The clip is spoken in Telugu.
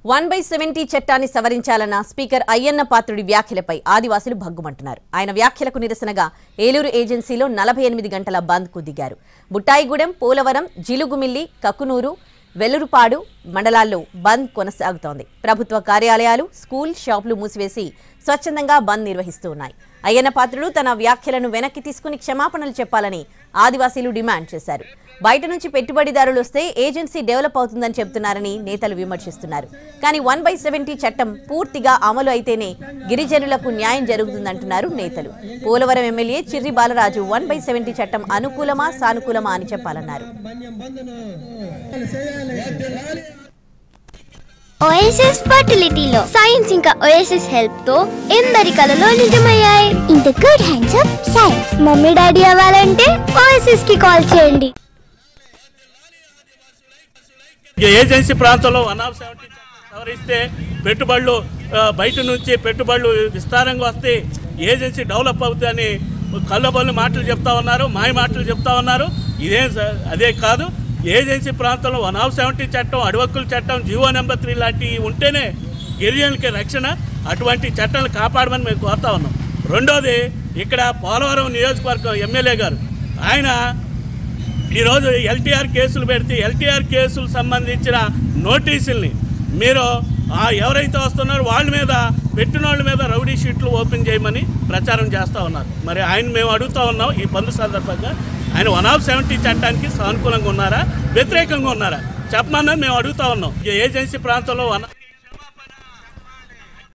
1/70 చట్టాన్ని సవరించాలన్న స్పీకర్ అయ్యన్న పాత్రుడి వ్యాఖ్యలపై ఆదివాసులు భగ్గుమంటున్నారు. ఆయన వ్యాఖ్యలకు నిరసనగా ఏలూరు ఏజెన్సీలో 48 గంటల బంద్కు దిగారు. బుట్టాయిగూడెం, పోలవరం, జిలుగుమిల్లి, కక్కునూరు, వెల్లురుపాడు మండలాల్లో బంద్ కొనసాగుతోంది. ప్రభుత్వ కార్యాలయాలు, స్కూల్, షాపులు మూసివేసి స్వచ్ఛందంగా బంద్ నిర్వహిస్తున్నాయి. అయ్యన్న పాత్రుడు తన వ్యాఖ్యలను వెనక్కి తీసుకుని క్షమాపణలు చెప్పాలని ఆదివాసీలు డిమాండ్ చేశారు. బయట నుంచి పెట్టుబడిదారులు వస్తే ఏజెన్సీ డెవలప్ అవుతుందని చెబుతున్నారని నేతలు విమర్శిస్తున్నారు. కానీ 1/70 చట్టం పూర్తిగా అమలు అయితేనే గిరిజనులకు న్యాయం జరుగుతుందంటున్నారు నేతలు. పోలవరం ఎమ్మెల్యే చిర్రి బాలరాజు 1/70 చట్టం అనుకూలమా సానుకూలమా అని చెప్పాలన్నారు. ఓఎస్ఎస్ ఫర్టిలిటీలో సైన్స్ ఇంకా ఓఎస్ఎస్ హెల్ప్ తో ఎందరి కలలు నిజమయ్యాయి. In the good hands of science. Mummy daddy అవ్వాలంటే ఓఎస్ఎస్ కి కాల్ చేయండి. ఏజెన్సీ ప్రాంతంలో 170 సవరిస్తే పెట్టుబడులు బయట నుంచి పెట్టుబడులు విస్తారంగా వస్తే ఏజెన్సీ డెవలప్ అవుతుందని కళ్ళబొల్లి మాటలు చెప్తా ఉన్నారు, మాయ మాటలు చెప్తా ఉన్నారు. అదే కాదు, ఏజెన్సీ ప్రాంతంలో 170 చట్టం, అడవక్కుల చట్టం, జీవో నెంబర్ 3 లాంటివి ఉంటేనే గిరిజనులకి రక్షణ. అటువంటి చట్టాలను కాపాడమని మేము కోరుతా ఉన్నాం. రెండోది, ఇక్కడ పోలవరం నియోజకవర్గం ఎమ్మెల్యే గారు ఆయన ఈరోజు ఎల్టీఆర్ కేసులు పెడితే ఎల్టీఆర్ కేసులు సంబంధించిన నోటీసుల్ని మీరు ఎవరైతే వస్తున్నారో వాళ్ళ మీద పెట్టిన వాళ్ళ మీద రౌడీ షీట్లు ఓపెన్ చేయమని ప్రచారం చేస్తూ ఉన్నారు. మరి ఆయన మేము అడుగుతూ ఉన్నాం, ఈ బంద్ సందర్భంగా ఆయన 170 చట్టానికి సానుకూలంగా ఉన్నారా, వ్యతిరేకంగా ఉన్నారా చెప్పమన్నది మేము అడుగుతూ ఉన్నాం. ఏజెన్సీ ప్రాంతంలో